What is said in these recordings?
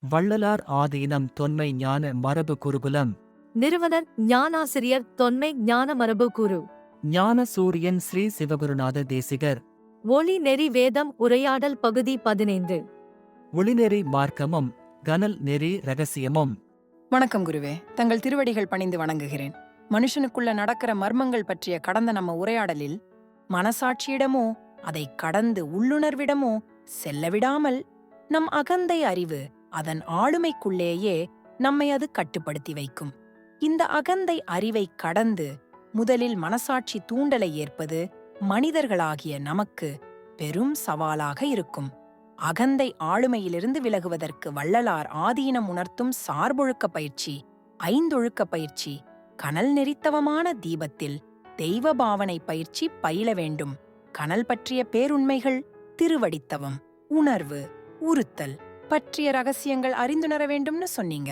வள்ளலார் ஆதீனம் தொன்மை ஞான மரபு குருகுலம். நிறுவனர் ஞானாசிரியர் தொன்மை ஞான மரபு குரு. ஞான சூரியன் ஸ்ரீ சிவகுருநாத தேசிகர். ஒளி நெறி வேதம் உரையாடல் பகுதி 15. ஒளிநெறி மார்க்கமும் கனல் நெறி ரகசியமும். வணக்கம் குருவே, தங்கள் திருவடிகள் பணிந்து வணங்குகிறேன். மனுஷனுக்குள்ள நடக்கிற மர்மங்கள் பற்றிய கடந்த நம்ம உரையாடலில் மனசாட்சியிடமோ அதை கடந்து உள்ளுணர்விடமோ செல்லவிடாமல் நம் அகந்தை அறிவு அதன் ஆளுமைக்குள்ளேயே நம்மை அது கட்டுப்படுத்தி வைக்கும். இந்த அகந்தை அறிவை கடந்து முதலில் மனசாட்சி தூண்டலை ஏற்பது மனிதர்களாகிய நமக்கு பெரும் சவாலாக இருக்கும். அகந்தை ஆளுமையிலிருந்து விலகுவதற்கு வள்ளலார் ஆதீனம் உணர்த்தும் சார்பொழுக்க பயிற்சி, ஐந்தொழுக்க பயிற்சி, கனல் நெறித்தவமான தீபத்தில் தெய்வ பாவனை பயிற்சி பயில வேண்டும். கனல் பற்றிய பேருண்மைகள், திருவடித்தவம், உணர்வு, உறுத்தல் பற்றிய ரகசியங்கள் அறிந்துணர வேண்டும்னு சொன்னீங்க.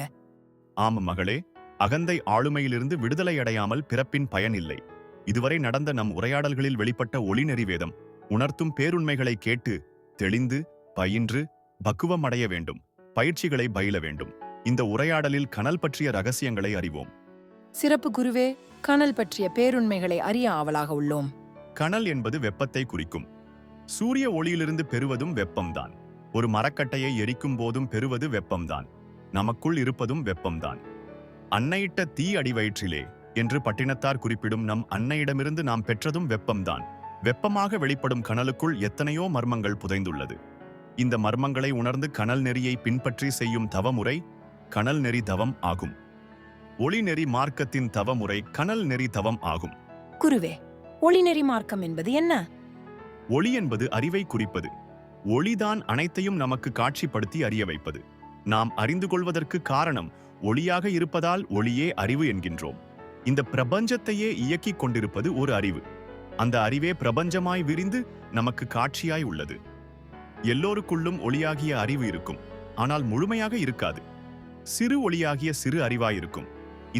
ஆம் மகளே, அகந்தை ஆளுமையிலிருந்து விடுதலை அடையாமல் பிறப்பின் பயனில்லை. இதுவரை நடந்த நம் உரையாடல்களில் வெளிப்பட்ட ஒளிநெறி வேதம் உணர்த்தும் பேருண்மைகளை கேட்டு தெளிந்து பயின்று பக்குவம் அடைய வேண்டும். பயிற்சிகளை பயில வேண்டும். இந்த உரையாடலில் கனல் பற்றிய ரகசியங்களை அறிவோம். சிறப்பு குருவே, கனல் பற்றிய பேருண்மைகளை அறிய ஆவலாக உள்ளோம். கனல் என்பது வெப்பத்தை குறிக்கும். சூரிய ஒளியிலிருந்து பெறுவதும் வெப்பம்தான். ஒரு மரக்கட்டையை எரிக்கும் போதும் பெறுவது வெப்பம்தான். நமக்குள் இருப்பதும் வெப்பம்தான். அன்னையிட்ட தீ அடிவயிற்றிலே என்று பட்டினத்தார் குறிப்பிடும் நம் அன்னையிடமிருந்து நாம் பெற்றதும் வெப்பம்தான். வெப்பமாக வெளிப்படும் கனலுக்குள் எத்தனையோ மர்மங்கள் புதைந்துள்ளது. இந்த மர்மங்களை உணர்ந்து கனல் நெறியை பின்பற்றி செய்யும் தவமுறை கனல் நெறி தவம் ஆகும். ஒளி நெறி மார்க்கத்தின் தவமுறை கனல் நெறி தவம் ஆகும். குருவே, ஒளிநெறி மார்க்கம் என்பது என்ன? ஒளி என்பது அறிவை குறிப்பது. ஒளிதான் அனைத்தையும் நமக்கு காட்சிப்படுத்தி அறிய வைப்பது. நாம் அறிந்து கொள்வதற்கு காரணம் ஒளியாக இருப்பதால் ஒளியே அறிவு என்கின்றோம். இந்த பிரபஞ்சத்தையே இயக்கிக் கொண்டிருப்பது ஒரு அறிவு. அந்த அறிவே பிரபஞ்சமாய் விரிந்து நமக்கு காட்சியாய் உள்ளது. எல்லோருக்குள்ளும் ஒளியாகிய அறிவு இருக்கும், ஆனால் முழுமையாக இருக்காது. சிறு ஒளியாகிய சிறு அறிவாயிருக்கும்.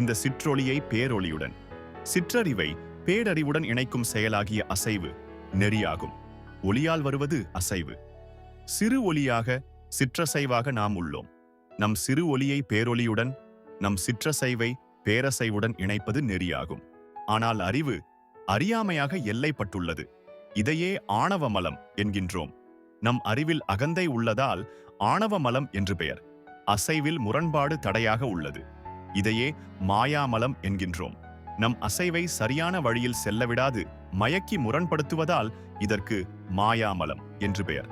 இந்த சிற்றொளியை பேரொளியுடன், சிற்றறிவை பேரறிவுடன் இணைக்கும் செயலாகிய அசைவு நெறியாகும். ஒளியால் வருவது அசைவு. சிறு ஒளியாக சிற்றசைவாக நாம் உள்ளோம். நம் சிறு ஒளியை பேரொளியுடன், நம் சிற்றசைவை பேரசைவுடன் இணைப்பது நெறியாகும். ஆனால் அறிவு அறியாமையாக எல்லைப்பட்டுள்ளது. இதையே ஆணவ மலம் என்கின்றோம். நம் அறிவில் அகந்தை உள்ளதால் ஆணவ மலம் என்று பெயர். அசைவில் முரண்பாடு தடையாக உள்ளது. இதையே மாயாமலம் என்கின்றோம். நம் அசைவை சரியான வழியில் செல்லவிடாது மயக்கி முரண்படுத்துவதால் இதற்கு மாயாமலம் என்று பெயர்.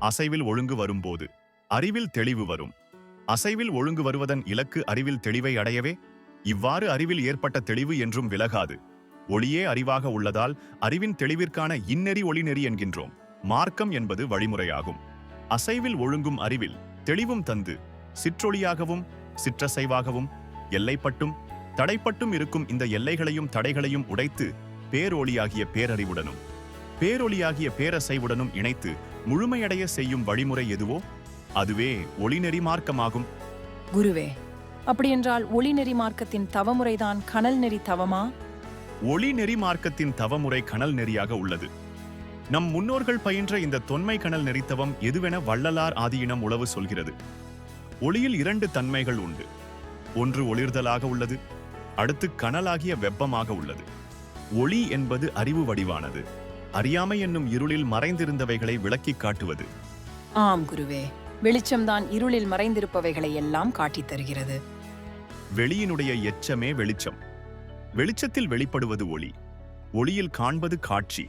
அசைவில் ஒழுங்கு வரும்போது அறிவில் தெளிவு வரும். அசைவில் ஒழுங்கு வருவதன் இலக்கு அறிவில் தெளிவை அடையவே. இவ்வாறு அறிவில் ஏற்பட்ட தெளிவு என்றும் விலகாது. ஒளியே அறிவாக உள்ளதால் அறிவின் தெளிவிற்கான இன்னெறி ஒளிநெறி என்கின்றோம். மார்க்கம் என்பது வழிமுறையாகும். அசைவில் ஒழுங்கும் அறிவில் தெளிவும் தந்து சிற்றொளியாகவும் சிற்றசைவாகவும் எல்லைப்பட்டும் தடைப்பட்டும் இருக்கும் இந்த எல்லைகளையும் தடைகளையும் உடைத்து பேரொளியாகிய பேரறிவுடனும் பேரொளியாகிய பேரசைவுடனும் இணைத்து முழுமையடைய செய்யும் வழிமுறை எதுவோ அதுவே ஒளிநெறி மார்க்கமாகும். குருவே, அப்படியென்றால் ஒளிநெறி மார்க்கத்தின் தவமுறைதான் கனல் நெறி தவமா? ஒளிநெறி மார்க்கத்தின் தவமுறை கனல் நெறியாக உள்ளது. நம் முன்னோர்கள் பயின்ற இந்த தொன்மை கனல் நெறித்தவம் எதுவென வள்ளலார் ஆதீனம் உளவு சொல்கிறது. ஒளியில் இரண்டு தன்மைகள் உண்டு. ஒன்று ஒளிர்தலாக உள்ளது, அடுத்து கனலாகிய வெப்பமாக உள்ளது. ஒளி என்பது அறிவு வடிவானது. அறியாமை என்னும் இருளில் மறைந்திருந்தவைகளை விளக்கிக் காட்டுவது. ஆம் குருவே, வெளிச்சம்தான் இருளில் மறைந்திருப்பவைகளை எல்லாம் காட்டித் தருகிறது. வெளியினுடைய எச்சமே வெளிச்சம். வெளிச்சத்தில் வெளிப்படுவது ஒளி. ஒளியில் காண்பது காட்சி.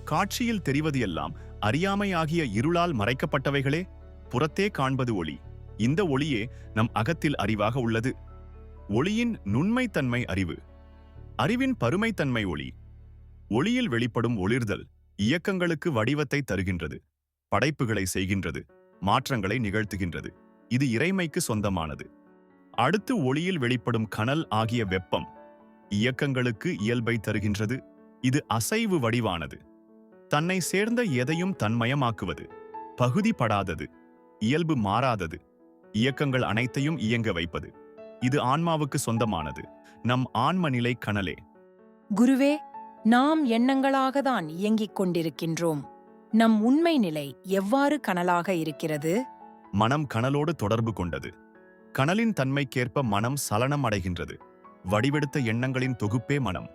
காட்சியில் தெரிவது எல்லாம் அறியாமை ஆகிய இருளால் மறைக்கப்பட்டவைகளே. புறத்தே காண்பது ஒளி. இந்த ஒளியே நம் அகத்தில் அறிவாக உள்ளது. ஒளியின் நுண்மைத்தன்மை அறிவு. அறிவின் பருமைத்தன்மை ஒளி. ஒளியில் வெளிப்படும் ஒளிர்தல் இயக்கங்களுக்கு வடிவத்தை தருகின்றது. படைப்புகளை செய்கின்றது. மாற்றங்களை நிகழ்த்துகின்றது. இது இறைமைக்கு சொந்தமானது. அடுத்து ஒளியில் வெளிப்படும் கனல் ஆகிய வெப்பம் இயக்கங்களுக்கு இயல்பை தருகின்றது. இது அசைவு வடிவானது. தன்னை சேர்ந்த எதையும் தன்மயமாக்குவது. பகுதிப்படாதது. இயல்பு மாறாதது. இயக்கங்கள் அனைத்தையும் இயங்க வைப்பது. இது ஆன்மாவுக்கு சொந்தமானது. நம் ஆன்ம நிலை கனலே. குருவே, நாம் எண்ணங்களாகத்தான் இயங்கிக் கொண்டிருக்கின்றோம். நம் உண்மை நிலை எவ்வாறு கனலாக இருக்கிறது? மனம் கனலோடு தொடர்பு கொண்டது. கனலின் தன்மைக்கேற்ப மனம் சலனம் அடைகின்றது. வடிவெடுத்த எண்ணங்களின் தொகுப்பே மனம்.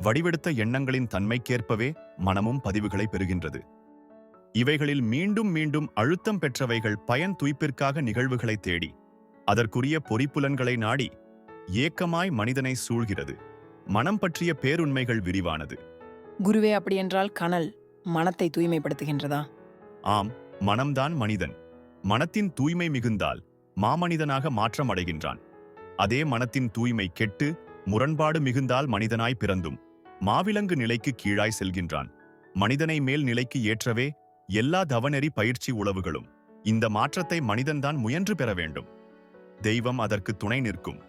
வடிவெடுத்த எண்ணங்களின் தன்மைக்கேற்பவே மனமும் பதிவுகளை பெறுகின்றது. இவைகளில் மீண்டும் மீண்டும் அழுத்தம் பெற்றவைகள் பயன் துய்ப்பிற்காக நிகழ்வுகளை தேடி அதற்குரிய பொறிப்புலன்களை நாடி ஏக்கமாய் மனிதனை சூழ்கிறது. மனம் பற்றிய பேருண்மைகள் விரிவானது. குருவே, அப்படியென்றால் கனல் மனத்தை தூய்மைப்படுத்துகின்றதா? ஆம், மனம்தான் மனிதன். மனத்தின் தூய்மை மிகுந்தால் மாமனிதனாக மாற்றம் அடைகின்றான். அதே மனத்தின் தூய்மை கெட்டு முரண்பாடு மிகுந்தால் மனிதனாய் பிறந்தும் மாவிலங்கு நிலைக்கு கீழாய் செல்கின்றான். மனிதனை மேல் நிலைக்கு ஏற்றவே எல்லா தவநெறி பயிற்சி உளவுகளும். இந்த மாற்றத்தை மனிதன்தான் முயன்று பெற வேண்டும். தெய்வம் அதற்கு துணை நிற்கும்.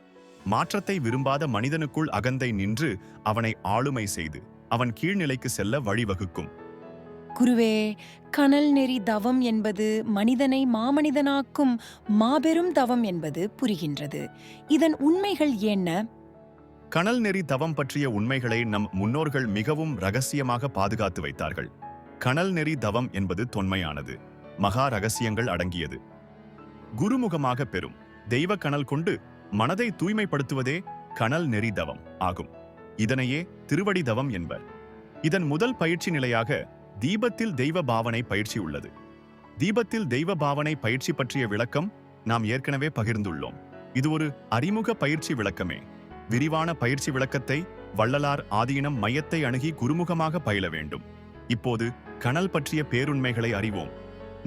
மாற்றத்தை விரும்பாத மனிதனுக்குள் அகந்தை நின்று அவனை ஆளுமை செய்து அவன் கீழ்நிலைக்கு செல்ல வழிவகுக்கும். குருவே, கனல் நெறி தவம் என்பது மனிதனை மாமனிதனாக்கும் மாபெரும் தவம் என்பது புரிகின்றது. இதன் உண்மைகள் என்ன? கனல் நெறி தவம் பற்றிய உண்மைகளை நம் முன்னோர்கள் மிகவும் இரகசியமாக பாதுகாத்து வைத்தார்கள். கனல் நெறி தவம் என்பது தொன்மையானது, மகா ரகசியங்கள் அடங்கியது. குருமுகமாக பெறும் தெய்வ கனல் கொண்டு மனதை தூய்மைப்படுத்துவதே கனல் நெறி தவம் ஆகும். இதனையே திருவடி தவம் என்பர். இதன் முதல் பயிற்சி நிலையாக தீபத்தில் தெய்வ பாவனை பயிற்சி உள்ளது. தீபத்தில் தெய்வ பாவனை பயிற்சி பற்றிய விளக்கம் நாம் ஏற்கனவே பகிர்ந்துள்ளோம். இது ஒரு அறிமுக பயிற்சி விளக்கமே. விரிவான பயிற்சி விளக்கத்தை வள்ளலார் ஆதீனம் மையத்தை அணுகி குருமுகமாக பயில வேண்டும். இப்போது கனல் பற்றிய பேருண்மைகளை அறிவோம்.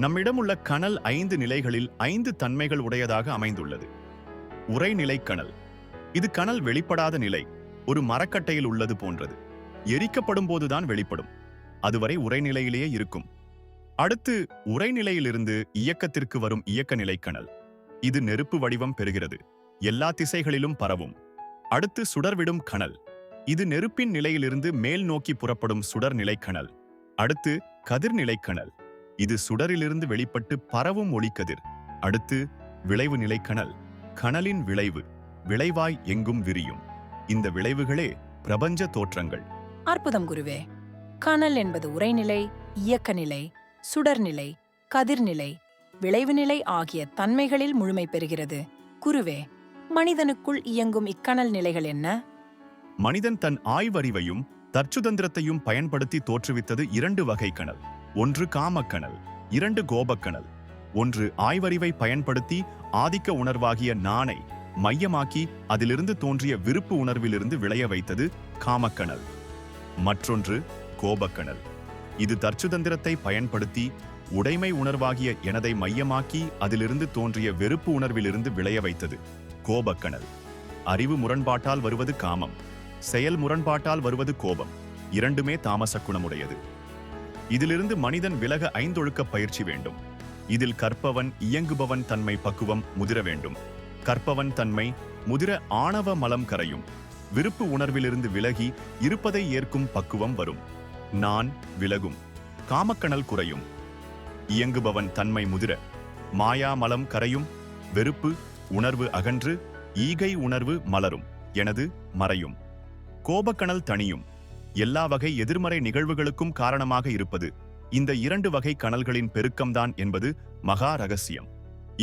நம்மிடம் உள்ள கனல் 5 நிலைகளில் 5 தன்மைகள் உடையதாக அமைந்துள்ளது. உறைநிலை கனல். இது கனல் வெளிப்படாத நிலை. ஒரு மரக்கட்டையில் உள்ளது போன்றது. எரிக்கப்படும் போதுதான் வெளிப்படும். அதுவரை உறைநிலையிலேயே இருக்கும். அடுத்து உறைநிலையிலிருந்து இயக்கத்திற்கு வரும் இயக்க நிலை கனல். இது நெருப்பு வடிவம் பெறுகிறது. எல்லா திசைகளிலும் பரவும். அடுத்து சுடர்விடும் கனல். இது நெருப்பின் நிலையிலிருந்து மேல் நோக்கி புறப்படும் சுடர்நிலை கனல். அடுத்து கதிர்நிலை கனல். இது சுடரிலிருந்து வெளிப்பட்டு பரவும் ஒளிக்கதிர். அடுத்து விளைவு நிலை கனல். கனலின் விளைவு விளைவாய் எங்கும் விரியும். இந்த விளைவுகளே பிரபஞ்ச தோற்றங்கள். அற்புதம் குருவே. கனல் என்பது உறைநிலை, இயக்க நிலை, சுடர்நிலை, கதிர்நிலை, விளைவு நிலை ஆகிய தன்மைகளில் முழுமை பெறுகிறது. குருவே, மனிதனுக்குள் இயங்கும் இக்கனல் நிலைகள் என்ன? மனிதன் தன் ஆய்வறிவையும் தற்சுதந்திரத்தையும் பயன்படுத்தி தோற்றுவித்தது 2 வகை கனல். ஒன்று காமக்கனல், 2 கோபக்கனல். ஒன்று ஆய்வறிவை பயன்படுத்தி ஆதிக்க உணர்வாகிய நானை மையமாக்கி அதிலிருந்து தோன்றிய விருப்பு உணர்விலிருந்து விளைய வைத்தது காமக்கனல். மற்றொன்று கோபக்கனல். இது தற்சுதந்திரத்தை பயன்படுத்தி உடைமை உணர்வாகிய எனதை மையமாக்கி அதிலிருந்து தோன்றிய வெறுப்பு உணர்விலிருந்து விளைய வைத்தது கோபக்கனல். அறிவு முரண்பாட்டால் வருவது காமம், செயல் முரண்பாட்டால் வருவது கோபம். இரண்டுமே தாமச குணமுடையது. இதிலிருந்து மனிதன் விலக 5 ஒழுக்க பயிற்சி வேண்டும். இதில் கற்பவன் இயங்குபவன் தன்மை பக்குவம் முதிர வேண்டும். கற்பவன் தன்மை முதிர ஆணவ மலம் கரையும். விருப்பு உணர்விலிருந்து விலகி இருப்பதை ஏற்கும் பக்குவம் வரும். நான் விலகும். காமக்கனல் குறையும். இயங்குபவன் தன்மை முதிர மாயா மலம் கரையும். வெறுப்பு உணர்வு அகன்று ஈகை உணர்வு மலரும். எனது மறையும். கோபக்கனல் தணியும். எல்லா வகை எதிர்மறை நிகழ்வுகளுக்கும் காரணமாக இருப்பது இந்த 2 வகை கனல்களின் பெருக்கம்தான் என்பது மகா ரகசியம்.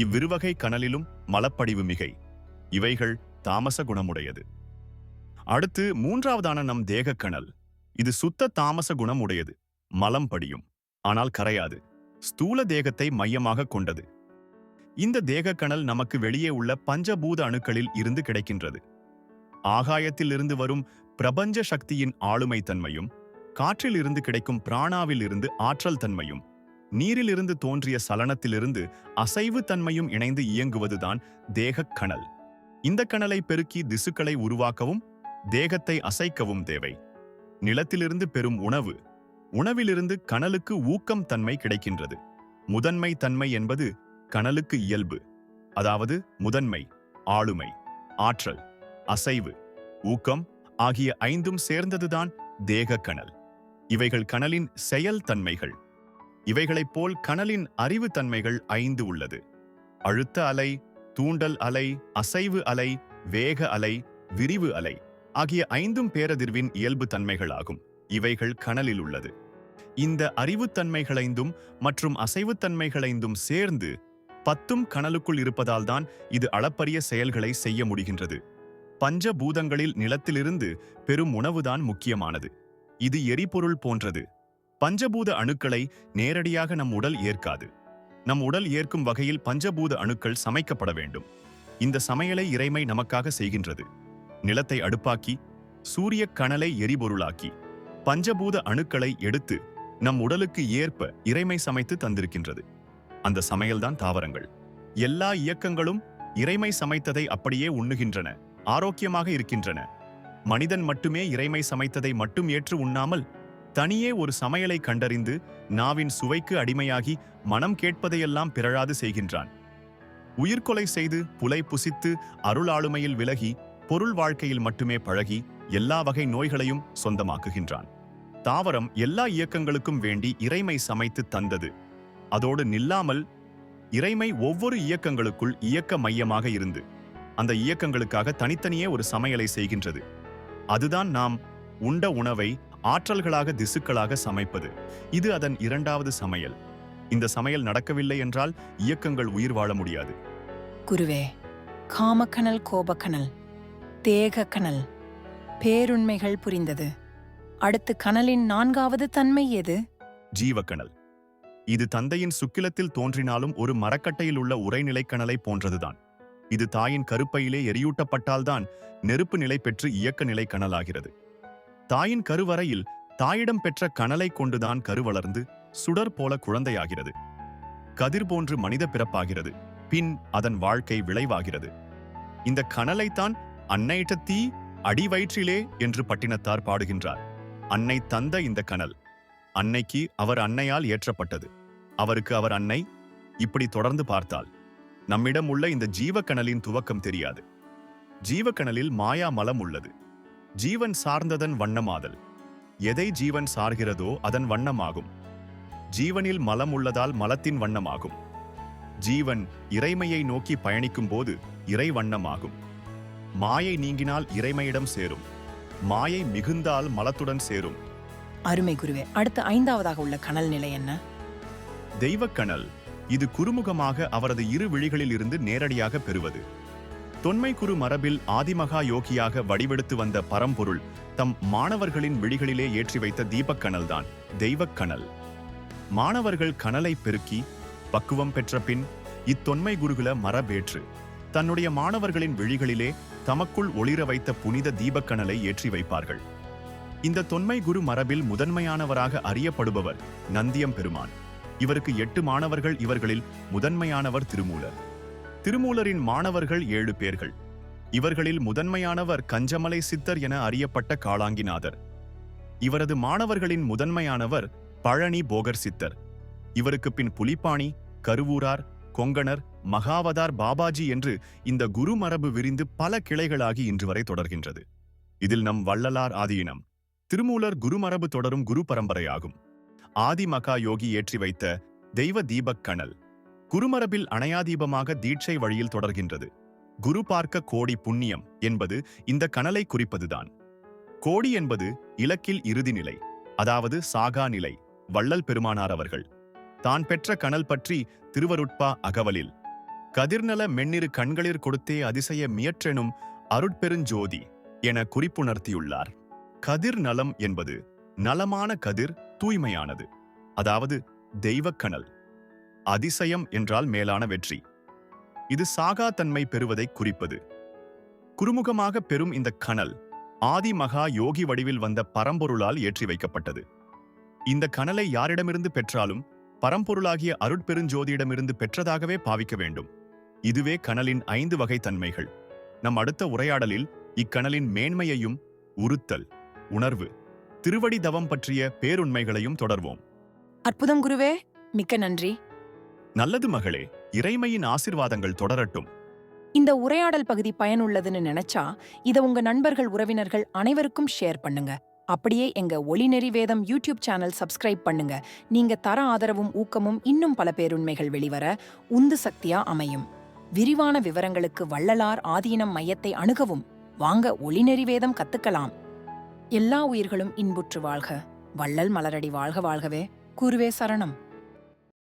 இவ்விருவகை கனலிலும் மலப்படிவு மிகை. இவைகள் தாமச குணமுடையது. அடுத்து 3வதான நம் தேக கனல். இது சுத்த தாமச குணம் உடையது. மலம் படியும், ஆனால் கரையாது. ஸ்தூல தேகத்தை மையமாக கொண்டது. இந்த தேக கனல் நமக்கு வெளியே உள்ள பஞ்சபூத அணுக்களில் இருந்து கிடைக்கின்றது. ஆகாயத்தில் இருந்து வரும் பிரபஞ்ச சக்தியின் ஆளுமை தன்மையும், காற்றில் இருந்து கிடைக்கும் பிராணாவில் இருந்து ஆற்றல் தன்மையும், நீரிலிருந்து தோன்றிய சலனத்திலிருந்து அசைவு தன்மையும் இணைந்து இயங்குவதுதான் தேக கனல். இந்த கனலை பெருக்கி திசுக்களை உருவாக்கவும் தேகத்தை அசைக்கவும் தேவை. நிலத்திலிருந்து பெறும் உணவு, உணவிலிருந்து கனலுக்கு ஊக்கம் தன்மை கிடைக்கின்றது. முதன்மை தன்மை என்பது கனலுக்கு இயல்பு. அதாவது முதன்மை, ஆளுமை, ஆற்றல், அசைவு, ஊக்கம் ஆகிய 5ம் சேர்ந்ததுதான் தேக கனல். இவைகள் கனலின் செயல் தன்மைகள். இவைகளைப் போல் கனலின் அறிவு தன்மைகள் 5 உள்ளது. அழுத்த அலை, தூண்டல் அலை, அசைவு அலை, வேக அலை, விரிவு அலை ஆகிய 5ம் பேரதிர்வின் இயல்பு தன்மைகளாகும். இவைகள் கனலில் உள்ளது. இந்த அறிவுத்தன்மைகளைந்தும் மற்றும் அசைவுத்தன்மைகளைந்தும் சேர்ந்து 10ம் கனலுக்குள் இருப்பதால்தான் இது அளப்பரிய செயல்களை செய்ய முடிகின்றது. பஞ்சபூதங்களில் நிலத்திலிருந்து பெரும் உணவுதான் முக்கியமானது. இது எரிபொருள் போன்றது. பஞ்சபூத அணுக்களை நேரடியாக நம் உடல் ஏற்காது. நம் உடல் ஏற்கும் வகையில் பஞ்சபூத அணுக்கள் சமைக்கப்பட வேண்டும். இந்த சமையலை இறைமை நமக்காக செய்கின்றது. நிலத்தை அடுப்பாக்கி, சூரிய கனலை எரிபொருளாக்கி, பஞ்சபூத அணுக்களை எடுத்து நம் உடலுக்கு ஏற்ப இறைமை சமைத்து தந்திருக்கின்றது. அந்த சமையல்தான் தாவரங்கள். எல்லா இயக்கங்களும் இறைமை சமைத்ததை அப்படியே உண்ணுகின்றன, ஆரோக்கியமாக இருக்கின்றன. மனிதன் மட்டுமே இறைமை சமைத்ததை மட்டும் ஏற்று உண்ணாமல் தனியே ஒரு சமையலை கண்டறிந்து நாவின் சுவைக்கு அடிமையாகி மனம் கேட்பதையெல்லாம் பிறழாது செய்கின்றான். உயிர்கொலை செய்து புலை புசித்து அருளாளுமையில் விலகி பொருள் வாழ்க்கையில் மட்டுமே பழகி எல்லா வகை நோய்களையும் சொந்தமாக்குகின்றான். தாவரம் எல்லா இயக்கங்களுக்கும் வேண்டி இறைமை சமைத்து தந்தது. அதோடு நில்லாமல் இறைமை ஒவ்வொரு இயக்கங்களுக்குள் இயக்க மையமாக இருந்து அந்த இயக்கங்களுக்காக தனித்தனியே ஒரு சமையலை செய்கின்றது. அதுதான் நாம் உண்ட உணவை ஆற்றல்களாக திசுக்களாக சமைப்பது. இது அதன் இரண்டாவது சமையல். இந்த சமையல் நடக்கவில்லை என்றால் இயக்கங்கள் உயிர் வாழ முடியாது. குருவே, காமக்கனல், கோபக்கனல், தேகக்கனல், பேருண்மைகள் புரிந்தது. அடுத்து கனலின் 4வது தன்மை எது? ஜீவக்கனல். இது தந்தையின் சுக்கிலத்தில் தோன்றினாலும் ஒரு மரக்கட்டையில் உள்ள உறைநிலை கனலை போன்றதுதான். இது தாயின் கருப்பையிலே எரியூட்டப்பட்டால்தான் நெருப்பு நிலை பெற்று இயக்க நிலை கனலாகிறது. தாயின் கருவறையில் தாயிடம் பெற்ற கனலை கொண்டுதான் கருவளர்ந்து சுடர் போல குழந்தையாகிறது. கதிர் போன்று மனித பிறப்பாகிறது. பின் அதன் வாழ்க்கை விளைவாகிறது. இந்த கனலைத்தான் அன்னையிட்ட தீ அடி வயிற்றிலே என்று பட்டினத்தார் பாடுகின்றார். அன்னை தந்த இந்த கனல் அன்னைக்கு அவர் அன்னையால் ஏற்றப்பட்டது. அவருக்கு அவர் அன்னை. இப்படி தொடர்ந்து பார்த்தால் நம்மிடம் உள்ள இந்த ஜீவக்கனலின் துவக்கம் தெரியாது. ஜீவக்கனலில் மாயா மலம் உள்ளது. ஜீவன் சார்ந்ததன் வண்ணமாதல். எதை ஜீவன் சார்கிறதோ அதன் வண்ணமாகும். ஜீவனில் மலம் உள்ளதால் மலத்தின் வண்ணமாகும். ஜீவன் இறைமையை நோக்கி பயணிக்கும் போது இறை வண்ணமாகும். மாயை நீங்கினால் இறைமையிடம் சேரும். மாயை மிகுந்தால் மலத்துடன் சேரும். அருமை குருவே. அடுத்து 5வதாக உள்ள கனல் நிலை என்ன? தெய்வக்கனல். இது குருமுகமாக அவரது இரு விழிகளில் இருந்து நேரடியாக பெறுவது. தொன்மை குரு மரபில் ஆதிமகா யோகியாக வடிவெடுத்து வந்த பரம்பொருள் தம் மாணவர்களின் விழிகளிலே ஏற்றி வைத்த தீபக்கனல்தான் தெய்வக்கனல். மாணவர்கள் கனலை பெருக்கி பக்குவம் பெற்ற பின் இத்தொன்மை குருகுல மரபேற்று தன்னுடைய மாணவர்களின் விழிகளிலே தமக்குள் ஒளிர வைத்த புனித தீபக்கனலை ஏற்றி வைப்பார்கள். இந்த தொன்மை குரு மரபில் முதன்மையானவராக அறியப்படுபவர் நந்தியம் பெருமான். இவருக்கு 8 மாணவர்கள். இவர்களில் முதன்மையானவர் திருமூலர். திருமூலரின் மாணவர்கள் 7 பேர்கள். இவர்களில் முதன்மையானவர் கஞ்சமலை சித்தர் என அறியப்பட்ட காளாங்கிநாதர். இவரது மாணவர்களின் முதன்மையானவர் பழனி போகர் சித்தர். இவருக்கு பின் புலிப்பாணி, கருவூரார், கொங்கணர், மகாவதார் பாபாஜி என்று இந்த குரு மரபு விரிந்து பல கிளைகளாகி இன்று வரை தொடர்கின்றது. இதில் நம் வள்ளலார் ஆதீனம். திருமூலர் குருமரபு தொடரும் குரு பரம்பரையாகும். ஆதிமகா யோகி ஏற்றி வைத்த தெய்வ தீபக் கனல் குருமரபில் அணையாதீபமாக தீட்சை வழியில் தொடர்கின்றது. குரு பார்க்க கோடி புண்ணியம் என்பது இந்த கனலை குறிப்பதுதான். கோடி என்பது இலக்கில் இறுதி நிலை, அதாவது சாகா நிலை. வள்ளல் பெருமானார் அவர்கள் தான் பெற்ற கனல் பற்றி திருவருட்பா அகவலில் கதிர்நல மென்னிரு கண்களிற் கொடுத்தே அதிசய மியற்றெனும் அருட்பெருஞ்சோதி என குறிப்புணர்த்தியுள்ளார். கதிர் நலம் என்பது நலமான கதிர், தூய்மையானது, அதாவது தெய்வக்கனல். அதிசயம் என்றால் மேலான வெற்றி. இது சாகா தன்மை பெறுவதை குறிப்பது. குருமுகமாக பெறும் இந்த கனல் ஆதிமகா யோகி வடிவில் வந்த பரம்பொருளால் ஏற்றி வைக்கப்பட்டது. இந்த கனலை யாரிடமிருந்து பெற்றாலும் பரம்பொருளாகிய அருட்பெருஞ்சோதியிடமிருந்து பெற்றதாகவே பாவிக்க வேண்டும். இதுவே கனலின் 5 வகை தன்மைகள். நம் அடுத்த உரையாடலில் இக்கனலின் மேன்மையையும் உறுத்தல், உணர்வு, திருவடி தவம் பற்றிய பேருண்மைகளையும் தொடர்வோம். அற்புதம் குருவே, மிக்க நன்றி. நல்லது மகளே, இறைமையின் ஆசிர்வாதங்கள் தொடரட்டும். இந்த உரையாடல் பகுதி பயனுள்ளதுன்னு நினைச்சா இத உங்க நண்பர்கள், உறவினர்கள் அனைவருக்கும் ஷேர் பண்ணுங்க. அப்படியே எங்க ஒளிநெறி வேதம் யூடியூப் சேனல் சப்ஸ்கிரைப் பண்ணுங்க. நீங்க தர ஆதரவும் ஊக்கமும் இன்னும் பல பேருண்மைகள் வெளிவர உந்து சக்தியா அமையும். விரிவான விவரங்களுக்கு வள்ளலார் ஆதீனம் மையத்தை அணுகவும். வாங்க ஒளிநெறி வேதம் கத்துக்கலாம். எல்லா உயிர்களும் இன்புற்று வாழ்க. வள்ளல் மலரடி வாழ்க வாழ்கவே. குருவே சரணம்.